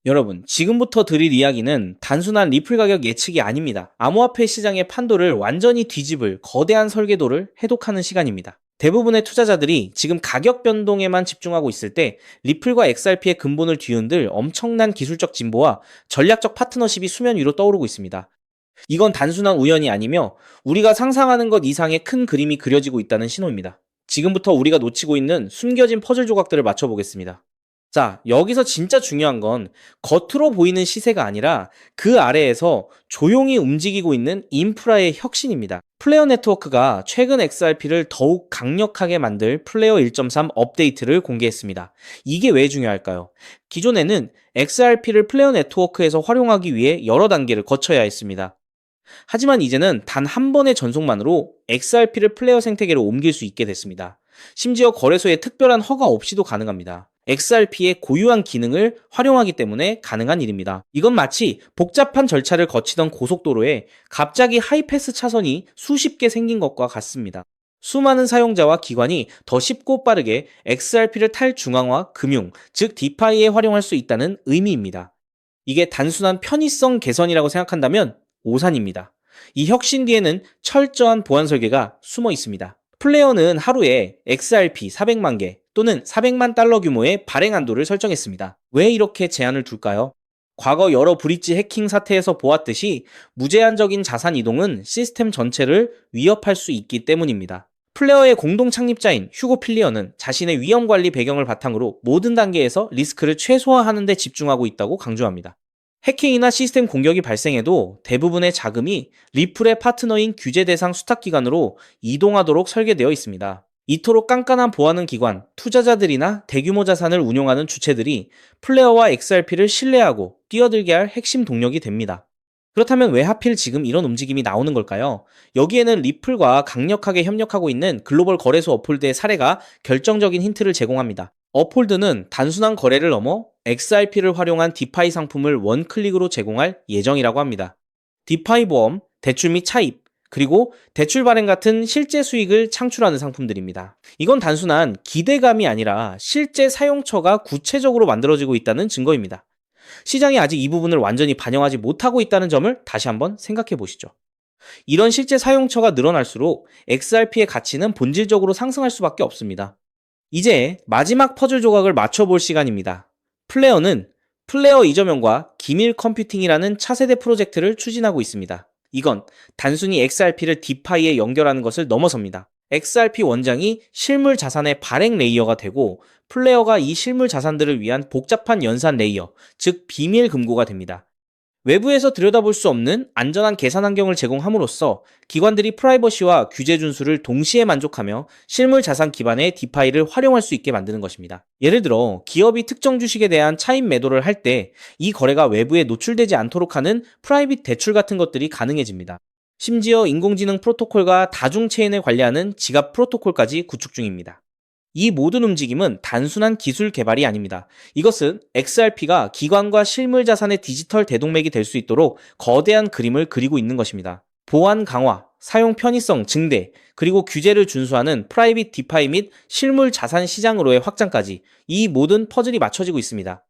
여러분, 지금부터 드릴 이야기는 단순한 리플 가격 예측이 아닙니다. 암호화폐 시장의 판도를 완전히 뒤집을 거대한 설계도를 해독하는 시간입니다. 대부분의 투자자들이 지금 가격 변동에만 집중하고 있을 때 리플과 XRP의 근본을 뒤흔들 엄청난 기술적 진보와 전략적 파트너십이 수면 위로 떠오르고 있습니다. 이건 단순한 우연이 아니며 우리가 상상하는 것 이상의 큰 그림이 그려지고 있다는 신호입니다. 지금부터 우리가 놓치고 있는 숨겨진 퍼즐 조각들을 맞춰보겠습니다. 자, 여기서 진짜 중요한 건 겉으로 보이는 시세가 아니라 그 아래에서 조용히 움직이고 있는 인프라의 혁신입니다. 플레어 네트워크가 최근 XRP를 더욱 강력하게 만들 플레어 1.3 업데이트를 공개했습니다. 이게 왜 중요할까요? 기존에는 XRP를 플레어 네트워크에서 활용하기 위해 여러 단계를 거쳐야 했습니다. 하지만 이제는 단 한 번의 전송만으로 XRP를 플레어 생태계로 옮길 수 있게 됐습니다. 심지어 거래소에 특별한 허가 없이도 가능합니다. XRP의 고유한 기능을 활용하기 때문에 가능한 일입니다. 이건 마치 복잡한 절차를 거치던 고속도로에 갑자기 하이패스 차선이 수십 개 생긴 것과 같습니다. 수많은 사용자와 기관이 더 쉽고 빠르게 XRP를 탈중앙화 금융, 즉 디파이에 활용할 수 있다는 의미입니다. 이게 단순한 편의성 개선이라고 생각한다면 오산입니다. 이 혁신 뒤에는 철저한 보안 설계가 숨어 있습니다. 플레어는 하루에 XRP 400만 개 또는 400만 달러 규모의 발행 한도를 설정했습니다. 왜 이렇게 제한을 둘까요? 과거 여러 브릿지 해킹 사태에서 보았듯이 무제한적인 자산 이동은 시스템 전체를 위협할 수 있기 때문입니다. 플레어의 공동 창립자인 휴고 필리어는 자신의 위험 관리 배경을 바탕으로 모든 단계에서 리스크를 최소화하는 데 집중하고 있다고 강조합니다. 해킹이나 시스템 공격이 발생해도 대부분의 자금이 리플의 파트너인 규제 대상 수탁기관으로 이동하도록 설계되어 있습니다. 이토록 깐깐한 보안은 기관, 투자자들이나 대규모 자산을 운용하는 주체들이 플레어와 XRP를 신뢰하고 뛰어들게 할 핵심 동력이 됩니다. 그렇다면 왜 하필 지금 이런 움직임이 나오는 걸까요? 여기에는 리플과 강력하게 협력하고 있는 글로벌 거래소 업홀드의 사례가 결정적인 힌트를 제공합니다. 업홀드는 단순한 거래를 넘어 XRP를 활용한 디파이 상품을 원클릭으로 제공할 예정이라고 합니다. 디파이 보험, 대출 및 차입, 그리고 대출 발행 같은 실제 수익을 창출하는 상품들입니다. 이건 단순한 기대감이 아니라 실제 사용처가 구체적으로 만들어지고 있다는 증거입니다. 시장이 아직 이 부분을 완전히 반영하지 못하고 있다는 점을 다시 한번 생각해 보시죠. 이런 실제 사용처가 늘어날수록 XRP의 가치는 본질적으로 상승할 수밖에 없습니다. 이제 마지막 퍼즐 조각을 맞춰볼 시간입니다. 플레어는 플레어 이저명과 기밀 컴퓨팅이라는 차세대 프로젝트를 추진하고 있습니다. 이건 단순히 XRP를 디파이에 연결하는 것을 넘어섭니다. XRP 원장이 실물 자산의 발행 레이어가 되고 플레어가 이 실물 자산들을 위한 복잡한 연산 레이어, 즉 비밀 금고가 됩니다. 외부에서 들여다볼 수 없는 안전한 계산 환경을 제공함으로써 기관들이 프라이버시와 규제 준수를 동시에 만족하며 실물 자산 기반의 디파이를 활용할 수 있게 만드는 것입니다. 예를 들어 기업이 특정 주식에 대한 차입 매도를 할 때 이 거래가 외부에 노출되지 않도록 하는 프라이빗 대출 같은 것들이 가능해집니다. 심지어 인공지능 프로토콜과 다중 체인을 관리하는 지갑 프로토콜까지 구축 중입니다. 이 모든 움직임은 단순한 기술 개발이 아닙니다. 이것은 XRP가 기관과 실물 자산의 디지털 대동맥이 될 수 있도록 거대한 그림을 그리고 있는 것입니다. 보안 강화, 사용 편의성 증대, 그리고 규제를 준수하는 프라이빗 디파이 및 실물 자산 시장으로의 확장까지 이 모든 퍼즐이 맞춰지고 있습니다.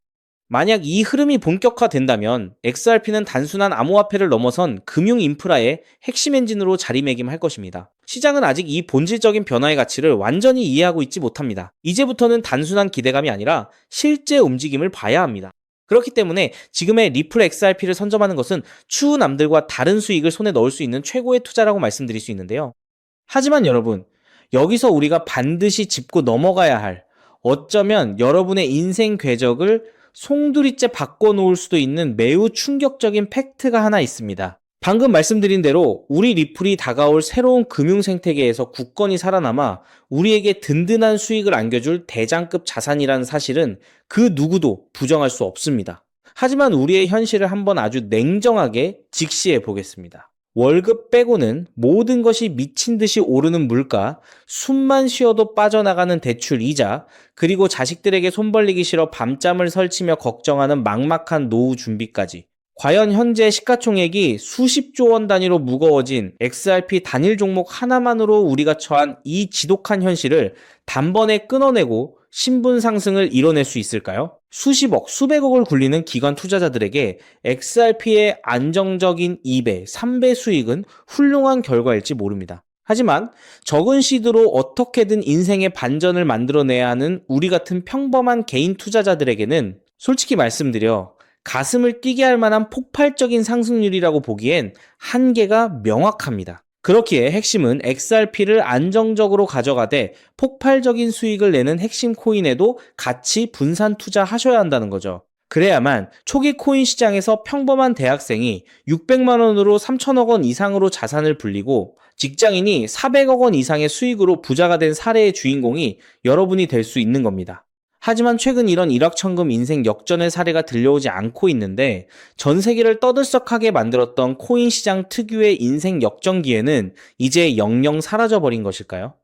만약 이 흐름이 본격화된다면 XRP는 단순한 암호화폐를 넘어선 금융 인프라의 핵심 엔진으로 자리매김할 것입니다. 시장은 아직 이 본질적인 변화의 가치를 완전히 이해하고 있지 못합니다. 이제부터는 단순한 기대감이 아니라 실제 움직임을 봐야 합니다. 그렇기 때문에 지금의 리플 XRP를 선점하는 것은 추후 남들과 다른 수익을 손에 넣을 수 있는 최고의 투자라고 말씀드릴 수 있는데요. 하지만 여러분, 여기서 우리가 반드시 짚고 넘어가야 할, 어쩌면 여러분의 인생 궤적을 송두리째 바꿔놓을 수도 있는 매우 충격적인 팩트가 하나 있습니다. 방금 말씀드린 대로 우리 리플이 다가올 새로운 금융 생태계에서 굳건히 살아남아 우리에게 든든한 수익을 안겨줄 대장급 자산이라는 사실은 그 누구도 부정할 수 없습니다. 하지만 우리의 현실을 한번 아주 냉정하게 직시해 보겠습니다. 월급 빼고는 모든 것이 미친 듯이 오르는 물가, 숨만 쉬어도 빠져나가는 대출 이자, 그리고 자식들에게 손 벌리기 싫어 밤잠을 설치며 걱정하는 막막한 노후 준비까지. 과연 현재 시가총액이 수십조 원 단위로 무거워진 XRP 단일 종목 하나만으로 우리가 처한 이 지독한 현실을 단번에 끊어내고 신분 상승을 이뤄낼 수 있을까요? 수십억, 수백억을 굴리는 기관 투자자들에게 XRP의 안정적인 2배, 3배 수익은 훌륭한 결과일지 모릅니다. 하지만 적은 시드로 어떻게든 인생의 반전을 만들어내야 하는 우리 같은 평범한 개인 투자자들에게는 솔직히 말씀드려 가슴을 뛰게 할 만한 폭발적인 상승률이라고 보기엔 한계가 명확합니다. 그렇기에 핵심은 XRP를 안정적으로 가져가되 폭발적인 수익을 내는 핵심 코인에도 같이 분산 투자하셔야 한다는 거죠. 그래야만 초기 코인 시장에서 평범한 대학생이 600만 원으로 3천억 원 이상으로 자산을 불리고 직장인이 400억 원 이상의 수익으로 부자가 된 사례의 주인공이 여러분이 될 수 있는 겁니다. 하지만 최근 이런 일확천금 인생 역전의 사례가 들려오지 않고 있는데 전 세계를 떠들썩하게 만들었던 코인 시장 특유의 인생 역전기회는 이제 영영 사라져버린 것일까요?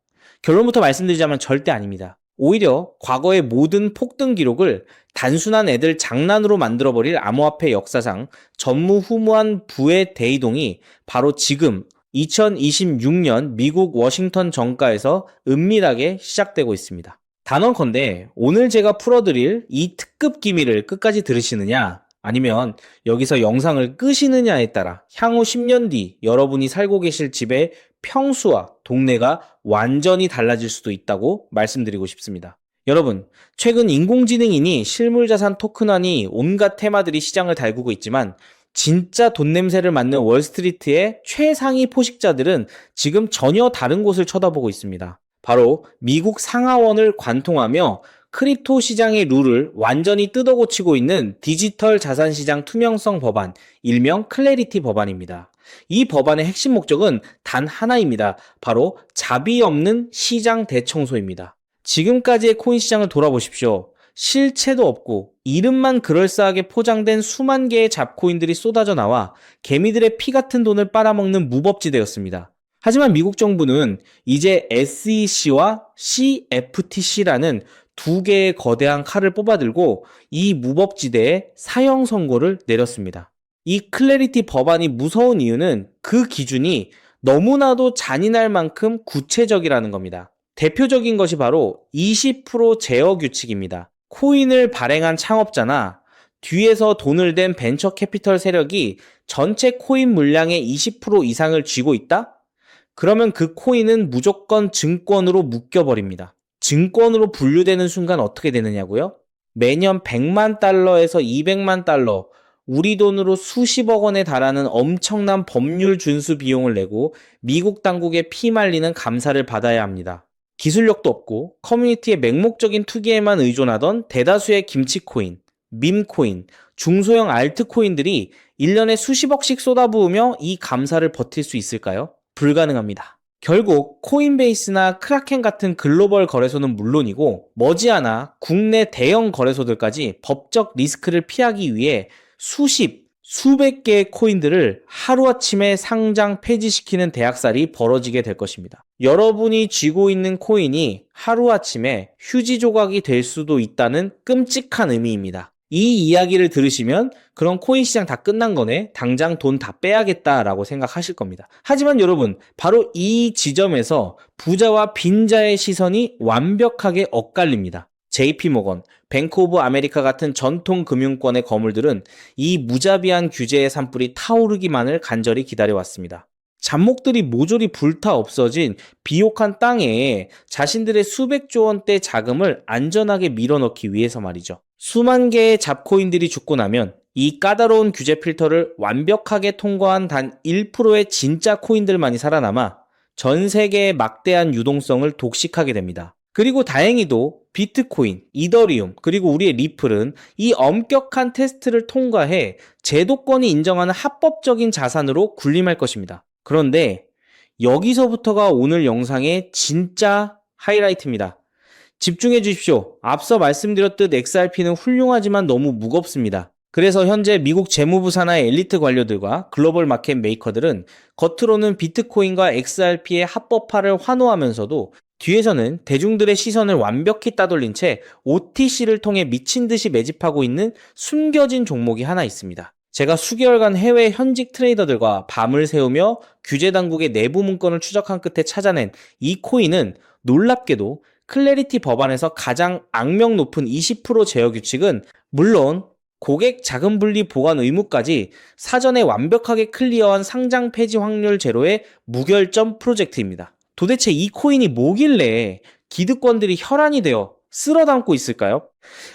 결론부터 말씀드리자면 절대 아닙니다. 오히려 과거의 모든 폭등 기록을 단순한 애들 장난으로 만들어버릴 암호화폐 역사상 전무후무한 부의 대이동이 바로 지금 2026년 미국 워싱턴 정가에서 은밀하게 시작되고 있습니다. 단언컨대 오늘 제가 풀어드릴 이 특급 기밀을 끝까지 들으시느냐 아니면 여기서 영상을 끄시느냐에 따라 향후 10년 뒤 여러분이 살고 계실 집의 평수와 동네가 완전히 달라질 수도 있다고 말씀드리고 싶습니다. 여러분, 최근 인공지능이니 실물자산 토큰화니 온갖 테마들이 시장을 달구고 있지만 진짜 돈 냄새를 맡는 월스트리트의 최상위 포식자들은 지금 전혀 다른 곳을 쳐다보고 있습니다. 바로 미국 상하원을 관통하며 크립토 시장의 룰을 완전히 뜯어고치고 있는 디지털 자산 시장 투명성 법안, 일명 클래리티 법안입니다. 이 법안의 핵심 목적은 단 하나입니다. 바로 자비 없는 시장 대청소입니다. 지금까지의 코인 시장을 돌아보십시오. 실체도 없고 이름만 그럴싸하게 포장된 수만 개의 잡코인들이 쏟아져 나와 개미들의 피 같은 돈을 빨아먹는 무법지대였습니다. 하지만 미국 정부는 이제 SEC와 CFTC라는 두 개의 거대한 칼을 뽑아들고 이 무법지대에 사형 선고를 내렸습니다. 이 클래리티 법안이 무서운 이유는 그 기준이 너무나도 잔인할 만큼 구체적이라는 겁니다. 대표적인 것이 바로 20% 제어 규칙입니다. 코인을 발행한 창업자나 뒤에서 돈을 댄 벤처 캐피털 세력이 전체 코인 물량의 20% 이상을 쥐고 있다? 그러면 그 코인은 무조건 증권으로 묶여버립니다. 증권으로 분류되는 순간 어떻게 되느냐고요? 매년 100만 달러에서 200만 달러, 우리 돈으로 수십억 원에 달하는 엄청난 법률 준수 비용을 내고 미국 당국에 피말리는 감사를 받아야 합니다. 기술력도 없고 커뮤니티의 맹목적인 투기에만 의존하던 대다수의 김치코인, 밈코인, 중소형 알트코인들이 1년에 수십억씩 쏟아부으며 이 감사를 버틸 수 있을까요? 불가능합니다. 결국 코인베이스나 크라켄 같은 글로벌 거래소는 물론이고 머지않아 국내 대형 거래소들까지 법적 리스크를 피하기 위해 수백 개의 코인들을 하루아침에 상장 폐지시키는 대학살이 벌어지게 될 것입니다. 여러분이 쥐고 있는 코인이 하루아침에 휴지 조각이 될 수도 있다는 끔찍한 의미입니다. 이 이야기를 들으시면 그런 코인 시장 다 끝난 거네, 당장 돈 다 빼야겠다라고 생각하실 겁니다. 하지만 여러분, 바로 이 지점에서 부자와 빈자의 시선이 완벽하게 엇갈립니다. JP모건, 뱅크 오브 아메리카 같은 전통 금융권의 거물들은 이 무자비한 규제의 산불이 타오르기만을 간절히 기다려왔습니다. 잡목들이 모조리 불타 없어진 비옥한 땅에 자신들의 수백조 원대 자금을 안전하게 밀어넣기 위해서 말이죠. 수만 개의 잡코인들이 죽고 나면 이 까다로운 규제 필터를 완벽하게 통과한 단 1%의 진짜 코인들만이 살아남아 전 세계의 막대한 유동성을 독식하게 됩니다. 그리고 다행히도 비트코인, 이더리움, 그리고 우리의 리플은 이 엄격한 테스트를 통과해 제도권이 인정하는 합법적인 자산으로 군림할 것입니다. 그런데 여기서부터가 오늘 영상의 진짜 하이라이트입니다. 집중해 주십시오. 앞서 말씀드렸듯 XRP는 훌륭하지만 너무 무겁습니다. 그래서 현재 미국 재무부 산하의 엘리트 관료들과 글로벌 마켓 메이커들은 겉으로는 비트코인과 XRP의 합법화를 환호하면서도 뒤에서는 대중들의 시선을 완벽히 따돌린 채 OTC를 통해 미친 듯이 매집하고 있는 숨겨진 종목이 하나 있습니다. 제가 수개월간 해외 현직 트레이더들과 밤을 새우며 규제 당국의 내부 문건을 추적한 끝에 찾아낸 이 코인은 놀랍게도 클래리티 법안에서 가장 악명 높은 20% 제어 규칙은 물론 고객 자금 분리 보관 의무까지 사전에 완벽하게 클리어한 상장 폐지 확률 제로의 무결점 프로젝트입니다. 도대체 이 코인이 뭐길래 기득권들이 혈안이 되어 쓸어 담고 있을까요?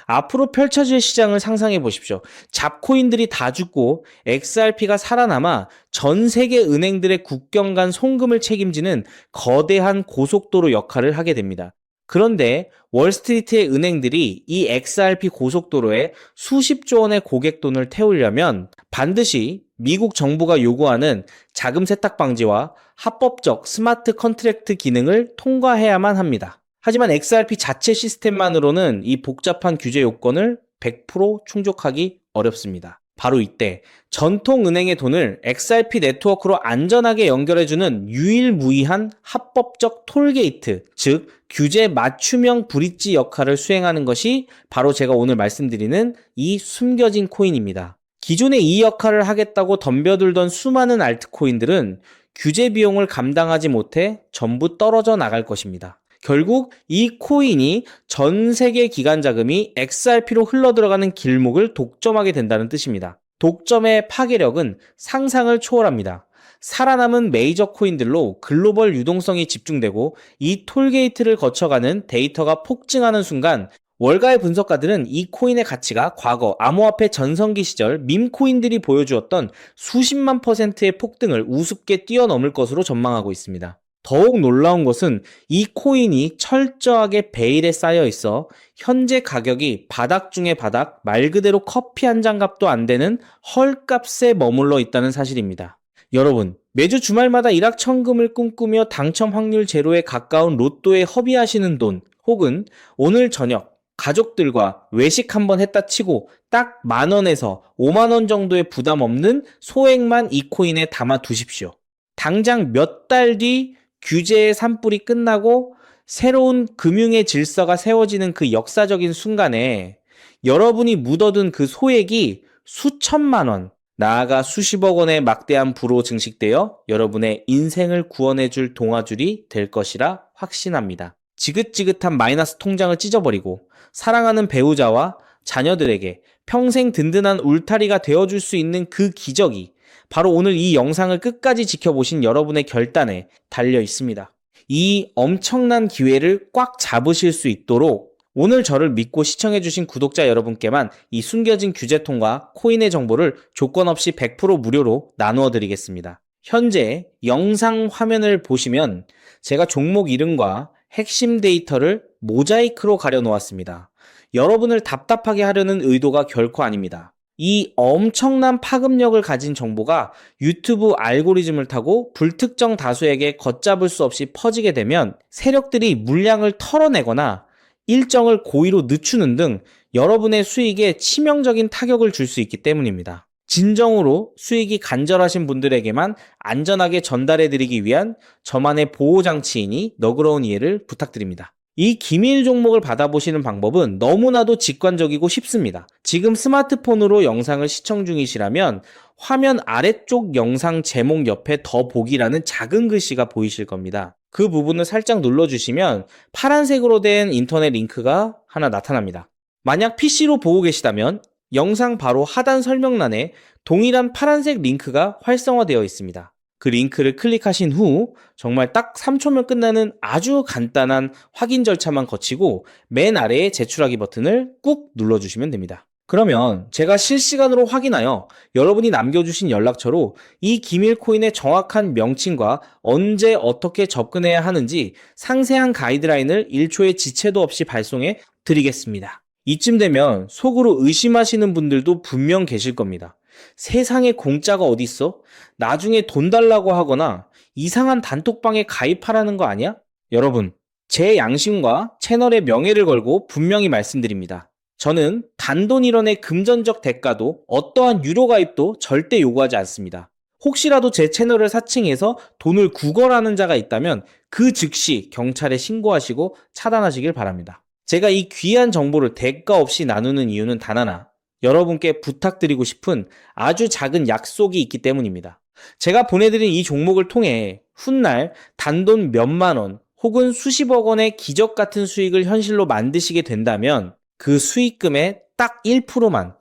앞으로 펼쳐질 시장을 상상해 보십시오. 잡코인들이 다 죽고 XRP가 살아남아 전 세계 은행들의 국경 간 송금을 책임지는 거대한 고속도로 역할을 하게 됩니다. 그런데 월스트리트의 은행들이 이 XRP 고속도로에 수십조 원의 고객 돈을 태우려면 반드시 미국 정부가 요구하는 자금 세탁 방지와 합법적 스마트 컨트랙트 기능을 통과해야만 합니다. 하지만 XRP 자체 시스템만으로는 이 복잡한 규제 요건을 100% 충족하기 어렵습니다. 바로 이때 전통은행의 돈을 XRP 네트워크로 안전하게 연결해주는 유일무이한 합법적 톨게이트, 즉 규제 맞춤형 브릿지 역할을 수행하는 것이 바로 제가 오늘 말씀드리는 이 숨겨진 코인입니다. 기존에 이 역할을 하겠다고 덤벼들던 수많은 알트코인들은 규제 비용을 감당하지 못해 전부 떨어져 나갈 것입니다. 결국 이 코인이 전 세계 기관 자금이 XRP로 흘러들어가는 길목을 독점하게 된다는 뜻입니다. 독점의 파괴력은 상상을 초월합니다. 살아남은 메이저 코인들로 글로벌 유동성이 집중되고 이 톨게이트를 거쳐가는 데이터가 폭증하는 순간 월가의 분석가들은 이 코인의 가치가 과거 암호화폐 전성기 시절 밈코인들이 보여주었던 수십만 %의 폭등을 우습게 뛰어넘을 것으로 전망하고 있습니다. 더욱 놀라운 것은 이 코인이 철저하게 베일에 쌓여 있어 현재 가격이 바닥 중의 바닥, 말 그대로 커피 한 잔 값도 안 되는 헐값에 머물러 있다는 사실입니다. 여러분, 매주 주말마다 일확천금을 꿈꾸며 당첨 확률 제로에 가까운 로또에 허비하시는 돈, 혹은 오늘 저녁 가족들과 외식 한번 했다 치고 딱 10,000원에서 50,000원 정도의 부담 없는 소액만 이 코인에 담아 두십시오. 당장 몇 달 뒤 규제의 산불이 끝나고 새로운 금융의 질서가 세워지는 그 역사적인 순간에 여러분이 묻어둔 그 소액이 수천만 원, 나아가 수십억 원의 막대한 부로 증식되어 여러분의 인생을 구원해줄 동아줄이 될 것이라 확신합니다. 지긋지긋한 마이너스 통장을 찢어버리고 사랑하는 배우자와 자녀들에게 평생 든든한 울타리가 되어줄 수 있는 그 기적이 바로 오늘 이 영상을 끝까지 지켜보신 여러분의 결단에 달려 있습니다. 이 엄청난 기회를 꽉 잡으실 수 있도록 오늘 저를 믿고 시청해주신 구독자 여러분께만 이 숨겨진 규제통과 코인의 정보를 조건 없이 100% 무료로 나누어 드리겠습니다. 현재 영상 화면을 보시면 제가 종목 이름과 핵심 데이터를 모자이크로 가려 놓았습니다. 여러분을 답답하게 하려는 의도가 결코 아닙니다. 이 엄청난 파급력을 가진 정보가 유튜브 알고리즘을 타고 불특정 다수에게 걷잡을 수 없이 퍼지게 되면 세력들이 물량을 털어내거나 일정을 고의로 늦추는 등 여러분의 수익에 치명적인 타격을 줄 수 있기 때문입니다. 진정으로 수익이 간절하신 분들에게만 안전하게 전달해드리기 위한 저만의 보호장치이니 너그러운 이해를 부탁드립니다. 이 기밀 종목을 받아보시는 방법은 너무나도 직관적이고 쉽습니다. 지금 스마트폰으로 영상을 시청 중이시라면 화면 아래쪽 영상 제목 옆에 더 보기라는 작은 글씨가 보이실 겁니다. 그 부분을 살짝 눌러주시면 파란색으로 된 인터넷 링크가 하나 나타납니다. 만약 PC로 보고 계시다면 영상 바로 하단 설명란에 동일한 파란색 링크가 활성화되어 있습니다. 그 링크를 클릭하신 후 정말 딱 3초면 끝나는 아주 간단한 확인 절차만 거치고 맨 아래에 제출하기 버튼을 꾹 눌러주시면 됩니다. 그러면 제가 실시간으로 확인하여 여러분이 남겨주신 연락처로 이 기밀 코인의 정확한 명칭과 언제 어떻게 접근해야 하는지 상세한 가이드라인을 1초의 지체도 없이 발송해 드리겠습니다. 이쯤 되면 속으로 의심하시는 분들도 분명 계실 겁니다. 세상에 공짜가 어딨어? 나중에 돈 달라고 하거나 이상한 단톡방에 가입하라는 거 아니야? 여러분, 제 양심과 채널의 명예를 걸고 분명히 말씀드립니다. 저는 단돈 1원의 금전적 대가도 어떠한 유료 가입도 절대 요구하지 않습니다. 혹시라도 제 채널을 사칭해서 돈을 구걸하는 자가 있다면 그 즉시 경찰에 신고하시고 차단하시길 바랍니다. 제가 이 귀한 정보를 대가 없이 나누는 이유는 단 하나, 여러분께 부탁드리고 싶은 아주 작은 약속이 있기 때문입니다. 제가 보내드린 이 종목을 통해 훗날 단돈 몇만 원 혹은 수십억 원의 기적 같은 수익을 현실로 만드시게 된다면 그 수익금의 딱 1%만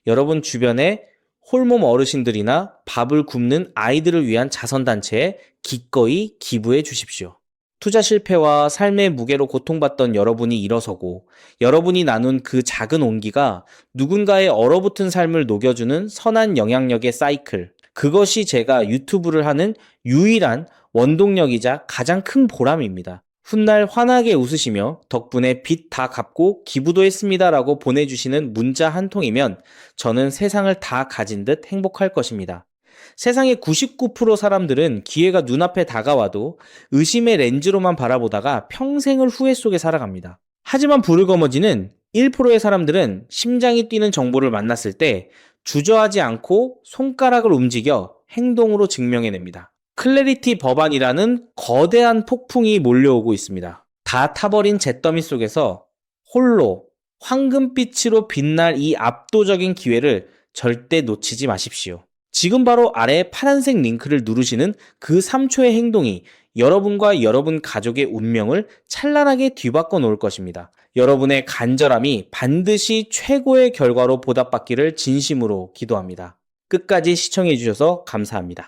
여러분 주변에 홀몸 어르신들이나 밥을 굶는 아이들을 위한 자선단체에 기꺼이 기부해 주십시오. 투자 실패와 삶의 무게로 고통받던 여러분이 일어서고 여러분이 나눈 그 작은 온기가 누군가의 얼어붙은 삶을 녹여주는 선한 영향력의 사이클. 그것이 제가 유튜브를 하는 유일한 원동력이자 가장 큰 보람입니다. 훗날 환하게 웃으시며 덕분에 빚 다 갚고 기부도 했습니다 라고 보내주시는 문자 한 통이면 저는 세상을 다 가진 듯 행복할 것입니다. 세상의 99% 사람들은 기회가 눈앞에 다가와도 의심의 렌즈로만 바라보다가 평생을 후회 속에 살아갑니다. 하지만 부르거머지는 1%의 사람들은 심장이 뛰는 정보를 만났을 때 주저하지 않고 손가락을 움직여 행동으로 증명해냅니다. 클래리티 법안이라는 거대한 폭풍이 몰려오고 있습니다. 다 타버린 잿더미 속에서 홀로 황금빛으로 빛날 이 압도적인 기회를 절대 놓치지 마십시오. 지금 바로 아래 파란색 링크를 누르시는 그 3초의 행동이 여러분과 여러분 가족의 운명을 찬란하게 뒤바꿔 놓을 것입니다. 여러분의 간절함이 반드시 최고의 결과로 보답받기를 진심으로 기도합니다. 끝까지 시청해 주셔서 감사합니다.